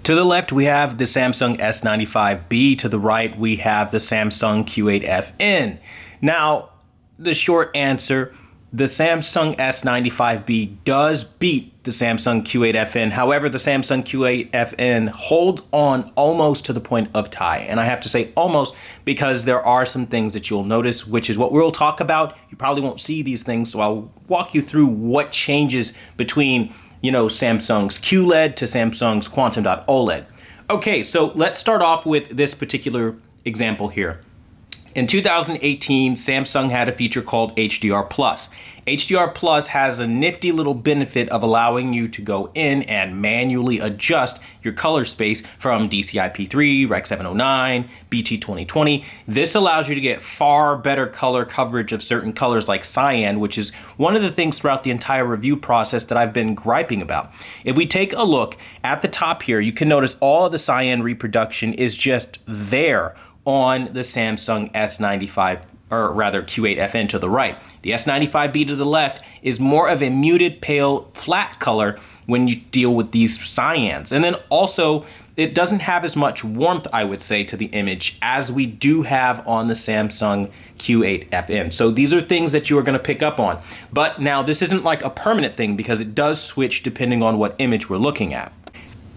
To the left, we have the Samsung S95B. To the right, we have the Samsung Q8FN. Now, the short answer, the Samsung S95B does beat the Samsung Q8FN. However, the Samsung Q8FN holds on almost to the point of tie. And I have to say almost because there are some things that you'll notice, which is what we'll talk about. You probably won't see these things, so I'll walk you through what changes between Samsung's Qled to Samsung's Quantum.OLED. Okay, so let's start off with this particular example here. In 2018, Samsung had a feature called HDR+. HDR+ has a nifty little benefit of allowing you to go in and manually adjust your color space from DCI-P3, Rec. 709, BT 2020. This allows you to get far better color coverage of certain colors like cyan, which is one of the things throughout the entire review process that I've been griping about. If we take a look at the top here, you can notice all of the cyan reproduction is just there on the Samsung S95, or rather Q8FN to the right. The S95B to the left is more of a muted, pale, flat color when you deal with these cyans. And then also, it doesn't have as much warmth, I would say, to the image as we do have on the Samsung Q8FN. So these are things that you are going to pick up on. But now this isn't like a permanent thing because it does switch depending on what image we're looking at.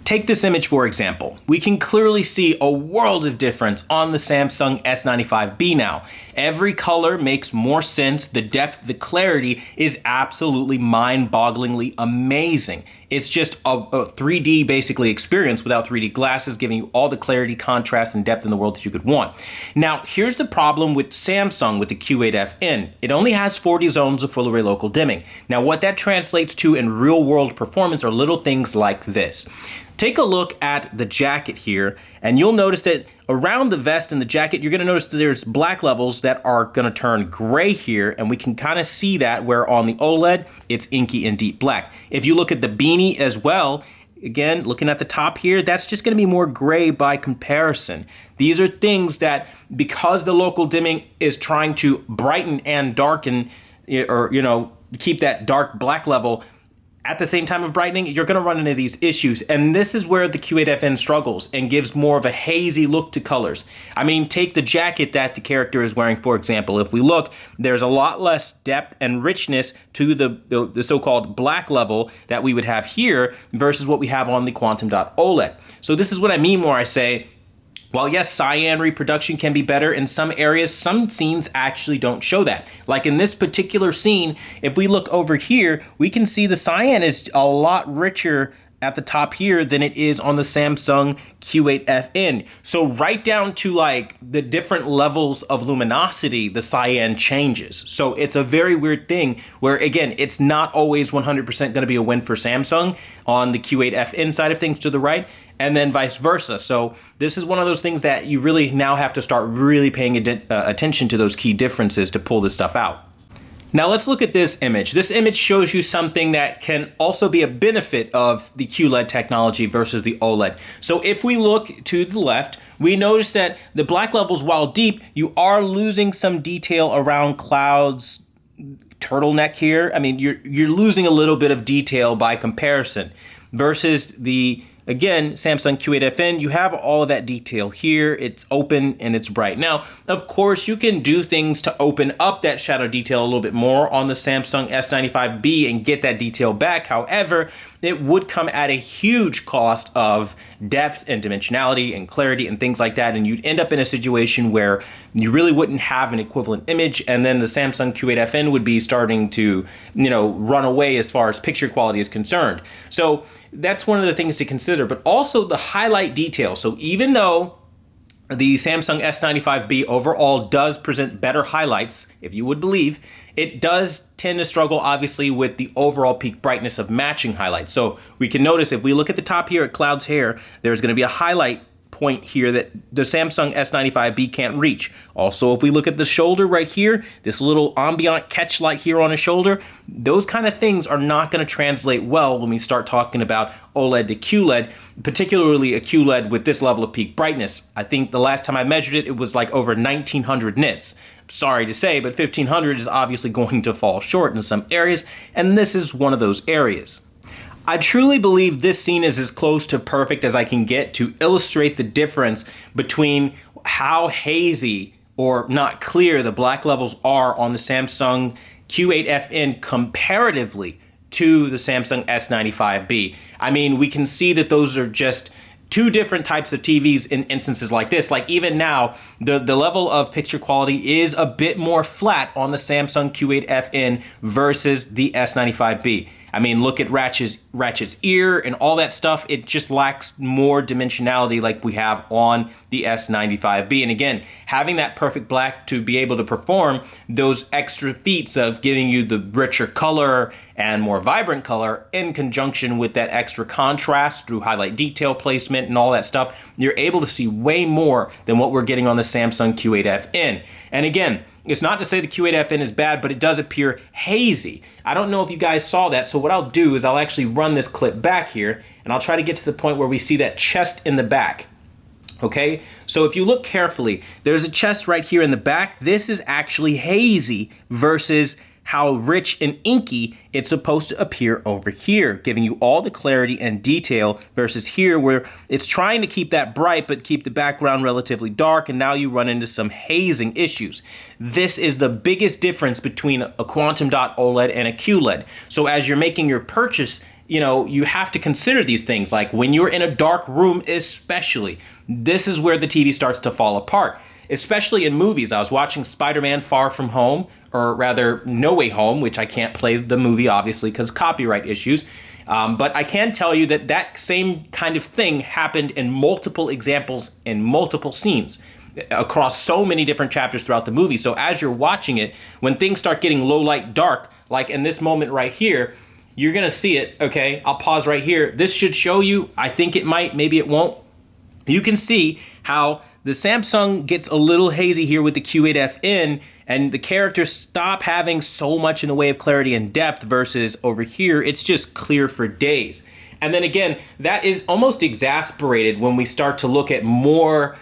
Take this image for example. We can clearly see a world of difference on the Samsung S95B now. Every color makes more sense. The depth, the clarity is absolutely mind-bogglingly amazing. It's just a 3D basically experience without 3D glasses, giving you all the clarity, contrast, and depth in the world that you could want. Now, here's the problem with Samsung with the Q8FN. It only has 40 zones of full array local dimming. Now, what that translates to in real world performance are little things like this. Take a look at the jacket here, and you'll notice that around the vest and the jacket, you're going to notice that there's black levels that are going to turn gray here, and we can kind of see that where on the OLED, it's inky and deep black. If you look at the beanie as well, again, looking at the top here, that's just going to be more gray by comparison. These are things that, because the local dimming is trying to brighten and darken, or, keep that dark black level, at the same time of brightening, you're going to run into these issues. And this is where the Q8FN struggles and gives more of a hazy look to colors. I mean, take the jacket that the character is wearing, for example. If we look, there's a lot less depth and richness to the so-called black level that we would have here versus what we have on the Quantum.OLED. So this is what I mean when I say, while yes, cyan reproduction can be better in some areas, some scenes actually don't show that. Like in this particular scene, if we look over here, we can see the cyan is a lot richer at the top here than it is on the Samsung Q8FN. So right down to like the different levels of luminosity, the cyan changes. So it's a very weird thing where, again, it's not always 100% going to be a win for Samsung on the Q8FN side of things to the right, and then vice versa. So this is one of those things that you really now have to start really paying attention to those key differences to pull this stuff out. Now let's look at this image. This image shows you something that can also be a benefit of the Qled technology versus the OLED. So if we look to the left, we notice that the black levels, while deep, you are losing some detail around clouds, turtleneck here. I mean, you're losing a little bit of detail by comparison versus the, again, Samsung Q8FN, you have all of that detail here. It's open and it's bright. Now, of course, you can do things to open up that shadow detail a little bit more on the Samsung S95B and get that detail back. However, it would come at a huge cost of depth and dimensionality and clarity and things like that. And you'd end up in a situation where you really wouldn't have an equivalent image. And then the Samsung Q8FN would be starting to, run away as far as picture quality is concerned. So that's one of the things to consider, but also the highlight detail. So even though the Samsung S95B overall does present better highlights, if you would believe, it does tend to struggle obviously with the overall peak brightness of matching highlights. So we can notice if we look at the top here at Cloud's hair, there's going to be a highlight point here that the Samsung S95B can't reach. Also, if we look at the shoulder right here, this little ambient catch light here on his shoulder, those kind of things are not going to translate well when we start talking about OLED to QLED, particularly a QLED with this level of peak brightness. I think the last time I measured it, it was like over 1900 nits. Sorry to say, but 1500 is obviously going to fall short in some areas, and this is one of those areas. I truly believe this scene is as close to perfect as I can get to illustrate the difference between how hazy or not clear the black levels are on the Samsung Q8FN comparatively to the Samsung S95B. I mean, we can see that those are just two different types of TVs in instances like this. Like even now, the level of picture quality is a bit more flat on the Samsung Q8FN versus the S95B. I mean, look at Ratchet's ear and all that stuff. It just lacks more dimensionality like we have on the S95B. And again, having that perfect black to be able to perform those extra feats of giving you the richer color and more vibrant color in conjunction with that extra contrast through highlight detail placement and all that stuff, you're able to see way more than what we're getting on the Samsung Q8FN. And again, it's not to say the Q8FN is bad, but it does appear hazy. I don't know if you guys saw that, so what I'll do is I'll actually run this clip back here, and I'll try to get to the point where we see that chest in the back. Okay, so if you look carefully, there's a chest right here in the back. This is actually hazy versus how rich and inky it's supposed to appear over here, giving you all the clarity and detail versus here where it's trying to keep that bright but keep the background relatively dark, and now you run into some hazing issues. This is the biggest difference between a quantum dot OLED and a Qled. So as you're making your purchase, you know, you have to consider these things. Like when you're in a dark room especially, this is where the TV starts to fall apart. Especially in movies. I was watching Spider-Man Far From Home, or rather No Way Home, which I can't play the movie obviously because copyright issues. But I can tell you that that same kind of thing happened in multiple examples in multiple scenes across so many different chapters throughout the movie. So as you're watching it, when things start getting low light dark, like in this moment right here, you're gonna see it, okay? I'll pause right here. This should show you, I think it might, maybe it won't. You can see how the Samsung gets a little hazy here with the Q8FN, and the characters stop having so much in the way of clarity and depth versus over here, it's just clear for days. And then again, that is almost exasperated when we start to look at more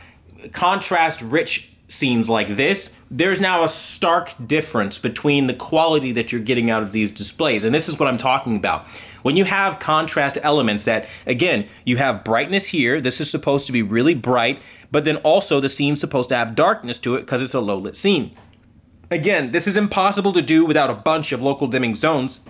contrast-rich scenes like this. There's now a stark difference between the quality that you're getting out of these displays. And this is what I'm talking about. When you have contrast elements that, again, you have brightness here, this is supposed to be really bright, but then also the scene's supposed to have darkness to it because it's a low lit scene. Again, this is impossible to do without a bunch of local dimming zones.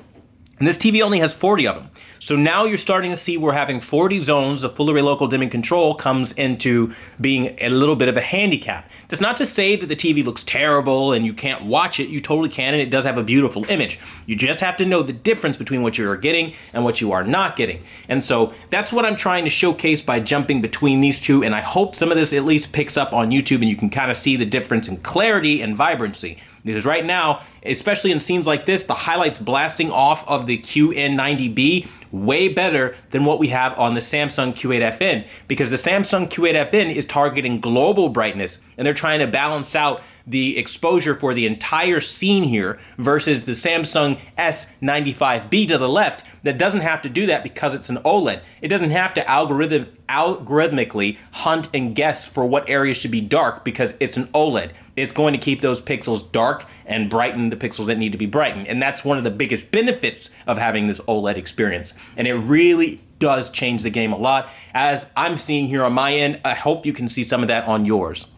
And this TV only has 40 of them. So now you're starting to see we're having 40 zones of full array local dimming control comes into being a little bit of a handicap. That's not to say that the TV looks terrible and you can't watch it. You totally can, and it does have a beautiful image. You just have to know the difference between what you are getting and what you are not getting. And so that's what I'm trying to showcase by jumping between these two, and I hope some of this at least picks up on YouTube and you can kind of see the difference in clarity and vibrancy. Because right now, especially in scenes like this, the highlights blasting off of the QN90B way better than what we have on the Samsung Q8FN, because the Samsung Q8FN is targeting global brightness and they're trying to balance out the exposure for the entire scene here versus the Samsung S95B to the left that doesn't have to do that because it's an OLED. It doesn't have to algorithmically hunt and guess for what areas should be dark because it's an OLED. It's going to keep those pixels dark and brighten the pixels that need to be brightened. And that's one of the biggest benefits of having this OLED experience. And it really does change the game a lot. As I'm seeing here on my end, I hope you can see some of that on yours.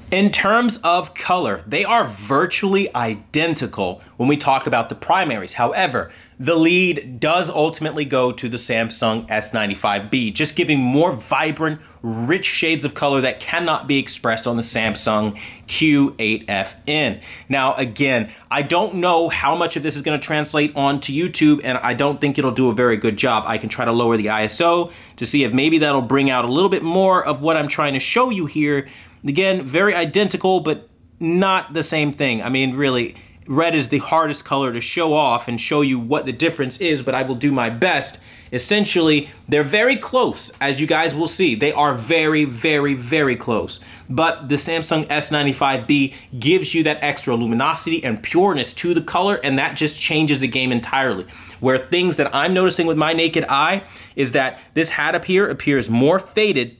In terms of color, they are virtually identical when we talk about the primaries. However, the lead does ultimately go to the Samsung S95B, just giving more vibrant, rich shades of color that cannot be expressed on the Samsung Q8FN. Now, again, I don't know how much of this is going to translate onto YouTube, and I don't think it'll do a very good job. I can try to lower the ISO to see if maybe that'll bring out a little bit more of what I'm trying to show you here. Again, very identical, but not the same thing. I mean, really, red is the hardest color to show off and show you what the difference is, but I will do my best. Essentially, they're very close, as you guys will see. They are very, very, very close. But the Samsung S95B gives you that extra luminosity and pureness to the color, and that just changes the game entirely. Where things that I'm noticing with my naked eye is that this hat up here appears more faded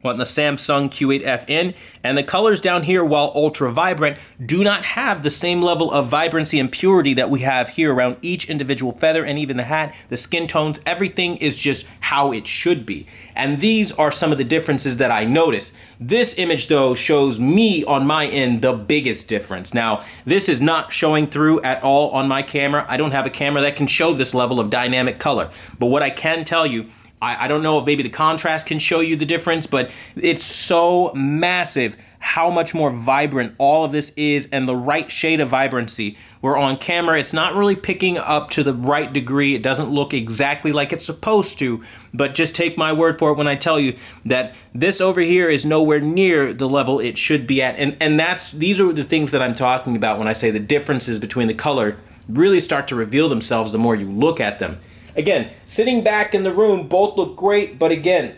on the Samsung Q8FN, and the colors down here, while ultra vibrant, do not have the same level of vibrancy and purity that we have here around each individual feather, and even the hat, the skin tones, everything is just how it should be. And these are some of the differences that I notice. This image though shows me on my end the biggest difference. Now, this is not showing through at all on my camera. I don't have a camera that can show this level of dynamic color, but what I can tell you, I don't know if maybe the contrast can show you the difference, but it's so massive how much more vibrant all of this is, and the right shade of vibrancy. Where on camera, it's not really picking up to the right degree. It doesn't look exactly like it's supposed to, but just take my word for it when I tell you that this over here is nowhere near the level it should be at. And these are the things that I'm talking about when I say the differences between the color really start to reveal themselves the more you look at them. Again, sitting back in the room, both look great, but again,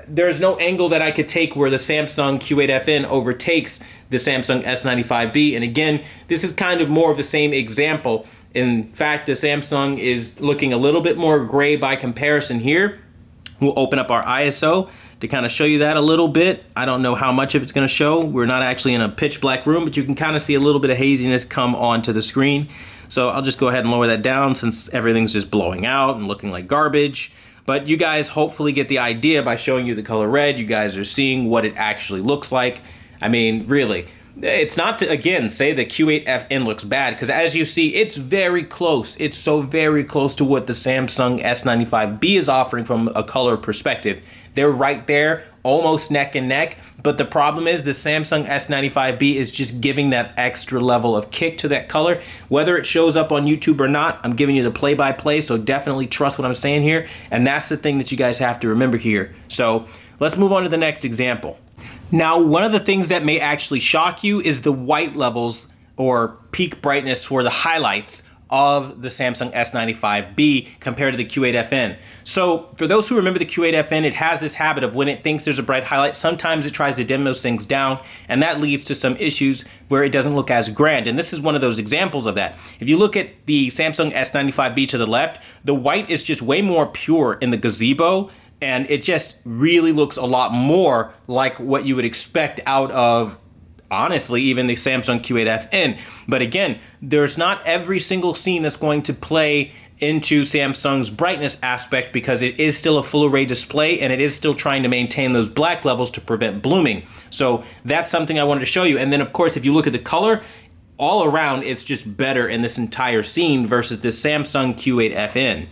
there's no angle that I could take where the Samsung Q8FN overtakes the Samsung S95B. And again, this is kind of more of the same example. In fact, the Samsung is looking a little bit more gray by comparison here. We'll open up our ISO to kind of show you that a little bit. I don't know how much of it's going to show. We're not actually in a pitch black room, but you can kind of see a little bit of haziness come onto the screen. So I'll just go ahead and lower that down since everything's just blowing out and looking like garbage. But you guys hopefully get the idea by showing you the color red. You guys are seeing what it actually looks like. I mean, really, it's not to, again, say the Q8FN looks bad, because as you see, it's very close. It's so very close to what the Samsung S95B is offering from a color perspective. They're right there, almost neck and neck. But the problem is the Samsung S95B is just giving that extra level of kick to that color. Whether it shows up on YouTube or not, I'm giving you the play-by-play, so definitely trust what I'm saying here. And that's the thing that you guys have to remember here. So let's move on to the next example. Now, one of the things that may actually shock you is the white levels or peak brightness for the highlights of the Samsung S95B compared to the Q8FN. So for those who remember the Q8FN, it has this habit of when it thinks there's a bright highlight, sometimes it tries to dim those things down, and that leads to some issues where it doesn't look as grand. And this is one of those examples of that. If you look at the Samsung S95B to the left, the white is just way more pure in the gazebo, and it just really looks a lot more like what you would expect out of, honestly, even the Samsung Q8FN. But again, there's not every single scene that's going to play into Samsung's brightness aspect, because it is still a full array display and it is still trying to maintain those black levels to prevent blooming. So that's something I wanted to show you. And then of course, if you look at the color, all around it's just better in this entire scene versus the Samsung Q8FN.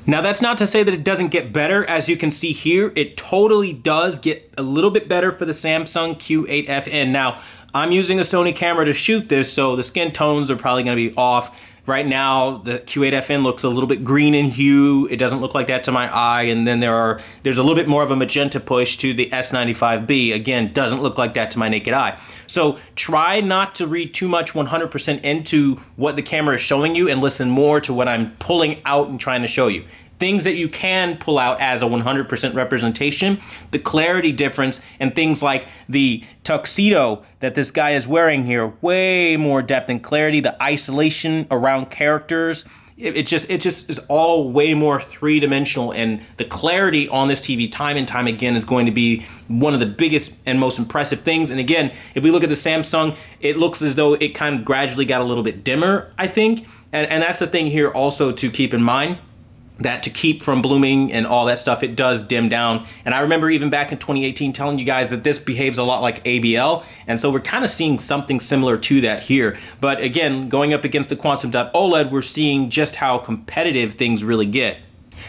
Now that's not to say that it doesn't get better. As you can see here, it totally does get a little bit better for the Samsung Q8FN. Now, I'm using a Sony camera to shoot this, so the skin tones are probably going to be off. Right now, the Q8FN looks a little bit green in hue. It doesn't look like that to my eye. And then there's a little bit more of a magenta push to the S95B. Again, doesn't look like that to my naked eye. So try not to read too much 100% into what the camera is showing you, and listen more to what I'm pulling out and trying to show you. Things that you can pull out as a 100% representation, the clarity difference, and things like the tuxedo that this guy is wearing here, way more depth and clarity, the isolation around characters, it just is all way more three-dimensional, and the clarity on this TV time and time again is going to be one of the biggest and most impressive things. And again, if we look at the Samsung, it looks as though it kind of gradually got a little bit dimmer, I think, and that's the thing here also to keep in mind, that to keep from blooming and all that stuff, it does dim down. And I remember even back in 2018 telling you guys that this behaves a lot like ABL, and so we're kind of seeing something similar to that here. But again, going up against the Quantum Dot OLED, we're seeing just how competitive things really get.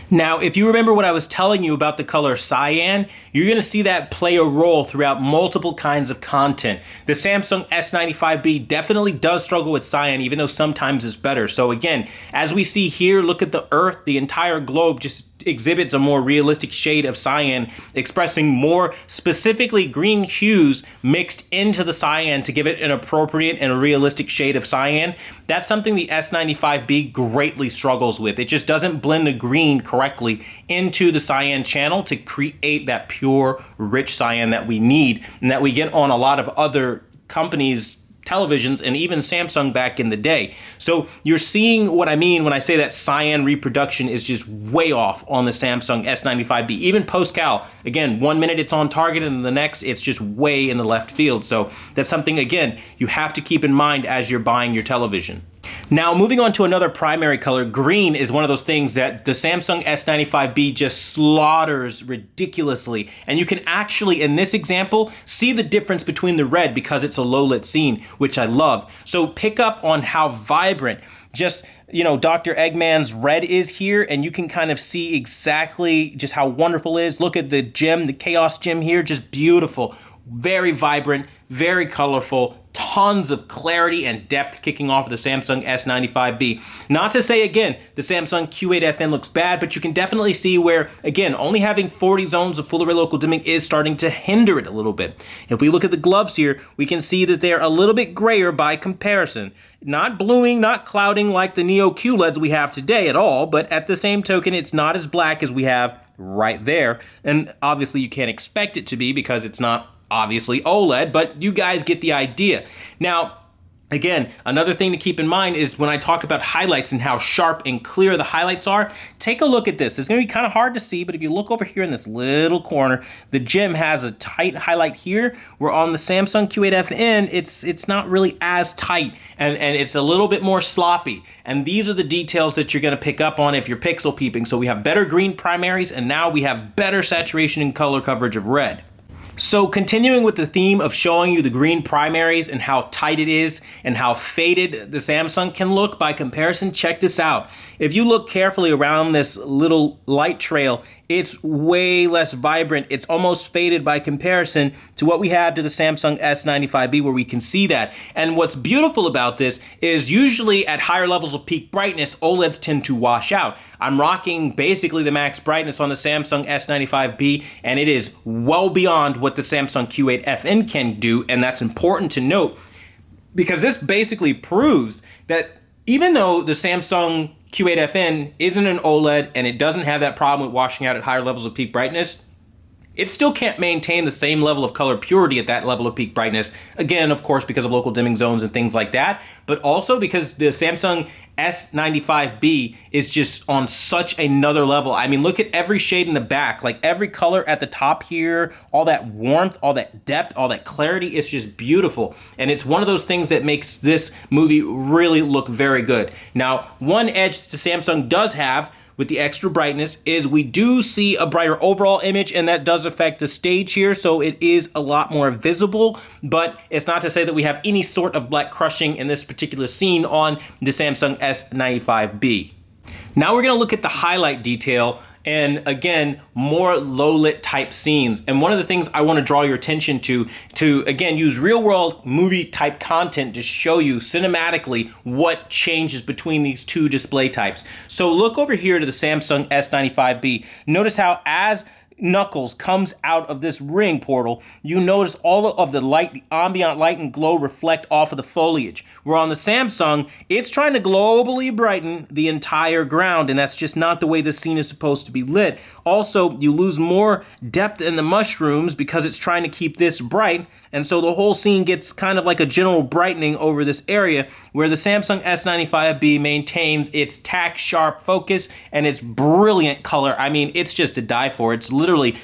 Now, if you remember what I was telling you about the color Cyan, you're going to see that play a role throughout multiple kinds of content. The Samsung S95B definitely does struggle with Cyan, even though sometimes it's better. So again, as we see here, look at the Earth, the entire globe just exhibits a more realistic shade of cyan, expressing more specifically green hues mixed into the cyan to give it an appropriate and realistic shade of cyan. That's something the S95B greatly struggles with. It just doesn't blend the green correctly into the cyan channel to create that pure, rich cyan that we need and that we get on a lot of other companies' televisions and even Samsung back in the day. So you're seeing what I mean when I say that Cyan reproduction is just way off on the Samsung S95B. Even post-cal, again, 1 minute it's on target and the next it's just way in the left field. So that's something, again, you have to keep in mind as you're buying your television. Now, moving on to another primary color, green is one of those things that the Samsung S95B just slaughters ridiculously. And you can actually, in this example, see the difference between the red because it's a low-lit scene, which I love. So pick up on how vibrant just, you know, Dr. Eggman's red is here, and you can kind of see exactly just how wonderful it is. Look at the gem, the Chaos gem here, just beautiful. Very vibrant, very colorful, tons of clarity and depth kicking off of the Samsung S95B. Not to say, again, the Samsung Q8FN looks bad, but you can definitely see where, again, only having 40 zones of full array local dimming is starting to hinder it a little bit. If we look at the gloves here, we can see that they're a little bit grayer by comparison. Not bluing, not clouding like the Neo Qleds we have today at all, but at the same token, it's not as black as we have right there. And obviously you can't expect it to be because it's not obviously OLED, but you guys get the idea. Now, again, another thing to keep in mind is when I talk about highlights and how sharp and clear the highlights are, take a look at this. It's going to be kind of hard to see, but if you look over here in this little corner, the gem has a tight highlight here, where on the Samsung Q8FN, it's not really as tight, and it's a little bit more sloppy. And these are the details that you're going to pick up on if you're pixel peeping. So we have better green primaries, and now we have better saturation and color coverage of red. So continuing with the theme of showing you the green primaries and how tight it is and how faded the Samsung can look by comparison, check this out. If you look carefully around this little light trail, it's way less vibrant. It's almost faded by comparison to what we have to the Samsung S95B, where we can see that. And what's beautiful about this is usually at higher levels of peak brightness, OLEDs tend to wash out. I'm rocking basically the max brightness on the Samsung S95B, and it is well beyond what the Samsung Q8FN can do, and that's important to note because this basically proves that even though the Samsung Q8FN isn't an OLED and it doesn't have that problem with washing out at higher levels of peak brightness, it still can't maintain the same level of color purity at that level of peak brightness. Again, of course, because of local dimming zones and things like that, but also because the Samsung S95B is just on such another level. I mean, look at every shade in the back, like every color at the top here, all that warmth, all that depth, all that clarity is just beautiful. And it's one of those things that makes this movie really look very good. Now, one edge that Samsung does have with the extra brightness is we do see a brighter overall image, and that does affect the stage here, so it is a lot more visible, but it's not to say that we have any sort of black crushing in this particular scene on the Samsung S95B. Now we're going to look at the highlight detail and again, more low lit type scenes. And one of the things I want to draw your attention to again, use real world movie type content to show you cinematically what changes between these two display types. So look over here to the Samsung S95B. Notice how as Knuckles comes out of this ring portal, you notice all of the light, the ambient light and glow reflect off of the foliage. Where on the Samsung, it's trying to globally brighten the entire ground, and that's just not the way the scene is supposed to be lit. Also, you lose more depth in the mushrooms because it's trying to keep this bright, and so the whole scene gets kind of like a general brightening over this area, where the Samsung S95B maintains its tack sharp focus and its brilliant color. I mean, it's just to die for. It's literally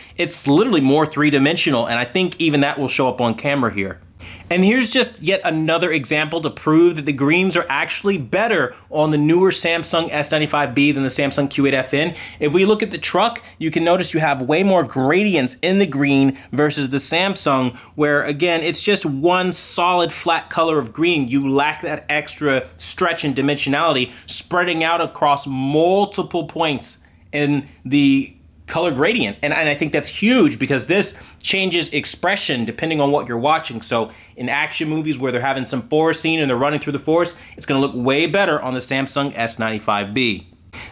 more three-dimensional, and I think even that will show up on camera here. And here's just yet another example to prove that the greens are actually better on the newer Samsung S95B than the Samsung Q8FN. If we look at the truck, you can notice you have way more gradients in the green versus the Samsung, where again, it's just one solid flat color of green. You lack that extra stretch and dimensionality spreading out across multiple points in the color gradient. And I think that's huge because this changes expression depending on what you're watching. So in action movies where they're having some forest scene and they're running through the forest, it's going to look way better on the Samsung S95B.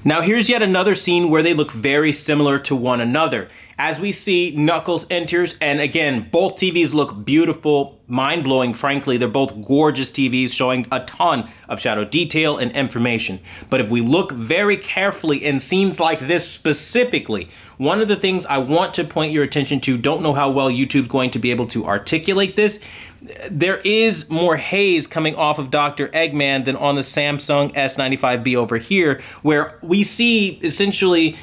Now here's yet another scene where they look very similar to one another. as we see, Knuckles enters, and again, both TVs look beautiful, mind-blowing, frankly. They're both gorgeous TVs showing a ton of shadow detail and information. But if we look very carefully in scenes like this specifically, one of the things I want to point your attention to, don't know how well YouTube's going to be able to articulate this, there is more haze coming off of Dr. Eggman than on the Samsung S95B over here, where we see essentially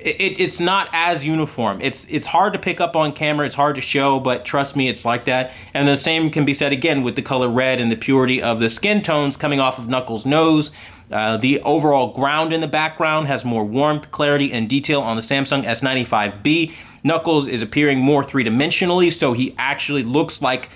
it's not as uniform. It's hard to pick up on camera, it's hard to show, but trust me, it's like that. And the same can be said again with the color red and the purity of the skin tones coming off of Knuckles' nose. The overall ground in the background has more warmth, clarity, and detail on the Samsung S95B. Knuckles is appearing more three-dimensionally, so he actually looks like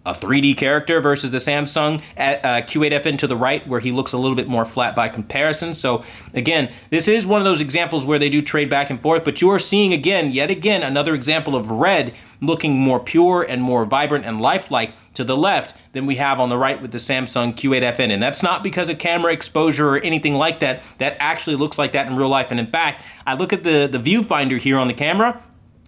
a 3D character versus the Samsung Q8FN to the right, where he looks a little bit more flat by comparison. So again, this is one of those examples where they do trade back and forth, but you are seeing yet again, another example of red looking more pure and more vibrant and lifelike to the left than we have on the right with the Samsung Q8FN. And that's not because of camera exposure or anything like that. That actually looks like that in real life. And in fact, I look at the viewfinder here on the camera,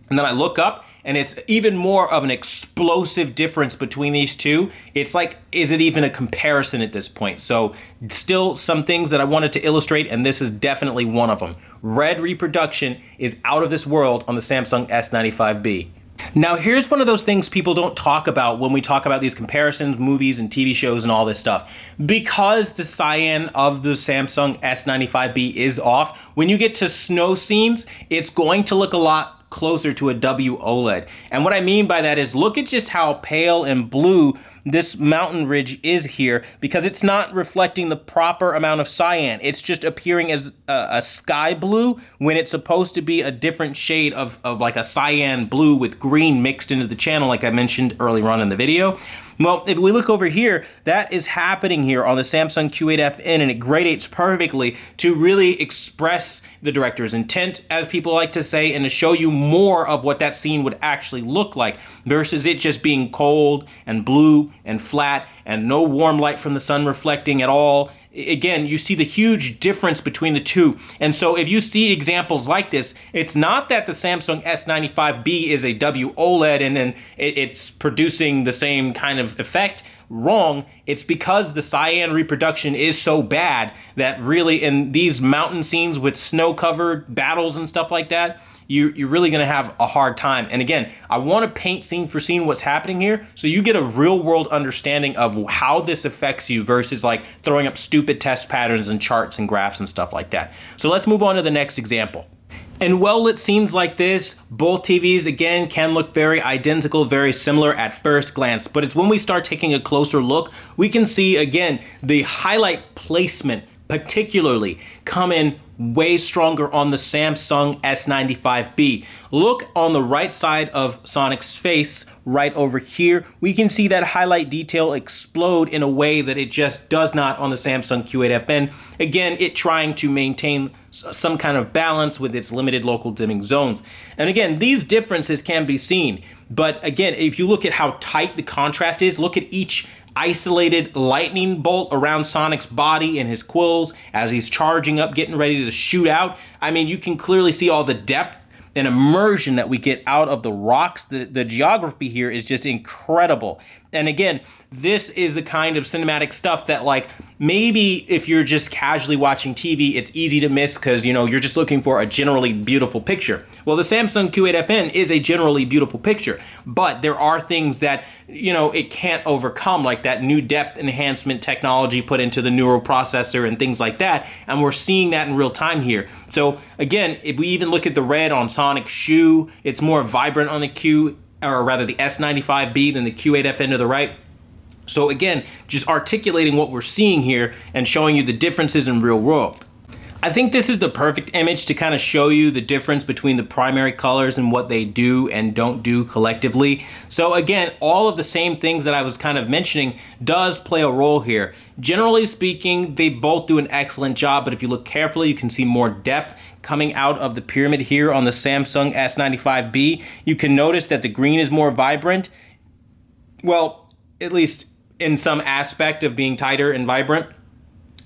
and then I look up, and it's even more of an explosive difference between these two. It's like, is it even a comparison at this point? So still some things that I wanted to illustrate, and this is definitely one of them. Red reproduction is out of this world on the Samsung S95B. Now here's one of those things people don't talk about when we talk about these comparisons, movies and TV shows and all this stuff. Because the cyan of the Samsung S95B is off, when you get to snow scenes, it's going to look a lot closer to a W OLED. And what I mean by that is, look at just how pale and blue this mountain ridge is here, because it's not reflecting the proper amount of cyan. It's just appearing as a sky blue when it's supposed to be a different shade of like a cyan blue with green mixed into the channel, like I mentioned earlier on in the video. Well, if we look over here, that is happening here on the Samsung Q8FN, and it gradates perfectly to really express the director's intent, as people like to say, and to show you more of what that scene would actually look like, versus it just being cold and blue and flat and no warm light from the sun reflecting at all. Again, you see the huge difference between the two. And so if you see examples like this, it's not that the Samsung S95B is a W OLED and then it's producing the same kind of effect. Wrong. It's because the cyan reproduction is so bad that really in these mountain scenes with snow-covered battles and stuff like that, you're really going to have a hard time. And again, I want to paint scene for scene what's happening here so you get a real world understanding of how this affects you versus like throwing up stupid test patterns and charts and graphs and stuff like that. So let's move on to the next example. In well-lit scenes like this, both TVs, again, can look very identical, very similar at first glance. But it's when we start taking a closer look, we can see, again, the highlight placement particularly come in way stronger on the Samsung S95B. Look on the right side of Sonic's face right over here. We can see that highlight detail explode in a way that it just does not on the Samsung Q8FN. Again, it trying to maintain some kind of balance with its limited local dimming zones. And again, these differences can be seen. But again, if you look at how tight the contrast is, look at each isolated lightning bolt around Sonic's body and his quills as he's charging up, getting ready to shoot out. I mean, you can clearly see all the depth and immersion that we get out of the rocks. The geography here is just incredible. And again, this is the kind of cinematic stuff that, like, maybe if you're just casually watching TV, it's easy to miss because, you know, you're just looking for a generally beautiful picture. Well, the Samsung Q8FN is a generally beautiful picture, but there are things that, you know, it can't overcome, like that new depth enhancement technology put into the neural processor and things like that. And we're seeing that in real time here. So again, if we even look at the red on Sonic's shoe, it's more vibrant on the the S95B than the Q8FN to the right. So again, just articulating what we're seeing here and showing you the differences in real world. I think this is the perfect image to kind of show you the difference between the primary colors and what they do and don't do collectively. So again, all of the same things that I was kind of mentioning does play a role here. Generally speaking, they both do an excellent job, but if you look carefully, you can see more depth coming out of the pyramid here on the Samsung S95B. You can notice that the green is more vibrant. Well, at least in some aspect of being tighter and vibrant.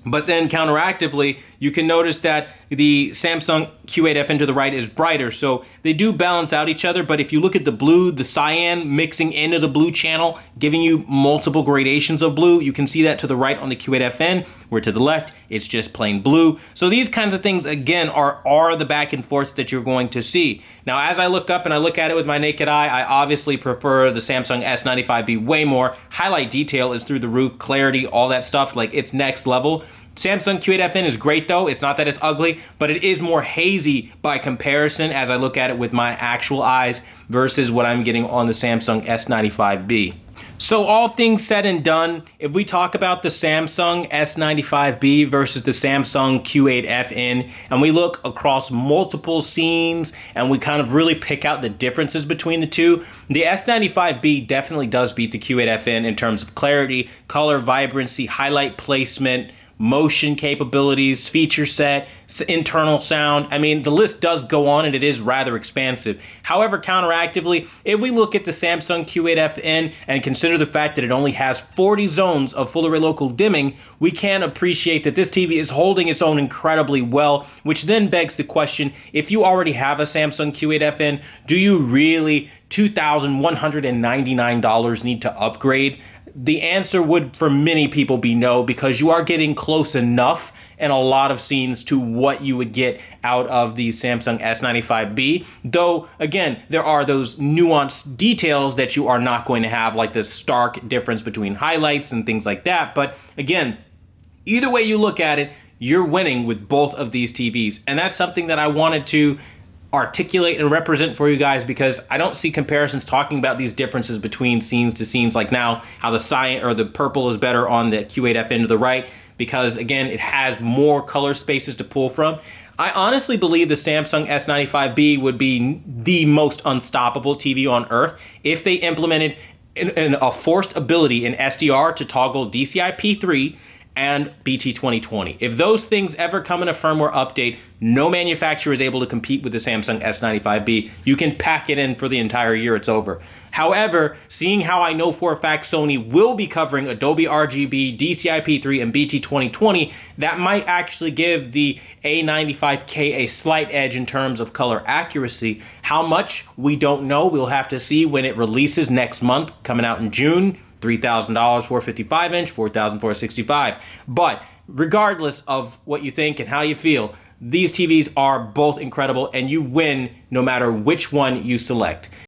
But then counteractively, you can notice that the Samsung Q8FN to the right is brighter. So they do balance out each other, but if you look at the blue, the cyan mixing into the blue channel, giving you multiple gradations of blue, you can see that to the right on the Q8FN, where to the left, it's just plain blue. So these kinds of things, again, are the back and forths that you're going to see. Now, as I look up and I look at it with my naked eye, I obviously prefer the Samsung S95B way more. Highlight detail is through the roof, clarity, all that stuff, like it's next level. Samsung Q8FN is great though. It's not that it's ugly, but it is more hazy by comparison as I look at it with my actual eyes versus what I'm getting on the Samsung S95B. So all things said and done, if we talk about the Samsung S95B versus the Samsung Q8FN, and we look across multiple scenes and we kind of really pick out the differences between the two, the S95B definitely does beat the Q8FN in terms of clarity, color, vibrancy, highlight placement, motion capabilities, feature set, internal sound. I mean, the list does go on and it is rather expansive. However, counteractively, if we look at the Samsung Q8FN and consider the fact that it only has 40 zones of full array local dimming, we can appreciate that this TV is holding its own incredibly well, which then begs the question, if you already have a Samsung Q8FN, do you really $2,199 need to upgrade? The answer would, for many people, be no, because you are getting close enough in a lot of scenes to what you would get out of the Samsung S95B. Though, again, there are those nuanced details that you are not going to have, like the stark difference between highlights and things like that. But again, either way you look at it, you're winning with both of these TVs. And that's something that I wanted to articulate and represent for you guys, because I don't see comparisons talking about these differences between scenes to scenes, like now how the cyan or the purple is better on the Q8FN to the right, because again, it has more color spaces to pull from. I honestly believe the Samsung S95B would be the most unstoppable TV on earth if they implemented a forced ability in SDR to toggle DCI-P3 and BT 2020. If those things ever come in a firmware update, no manufacturer is able to compete with the Samsung S95B. You can pack it in for the entire year, it's over. However, seeing how I know for a fact Sony will be covering Adobe RGB, DCI-P3, and BT 2020, that might actually give the A95K a slight edge in terms of color accuracy. How much? We don't know. We'll have to see when it releases next month, coming out in June. $3,000 455 inch, $4,000 465. But regardless of what you think and how you feel, these TVs are both incredible and you win no matter which one you select.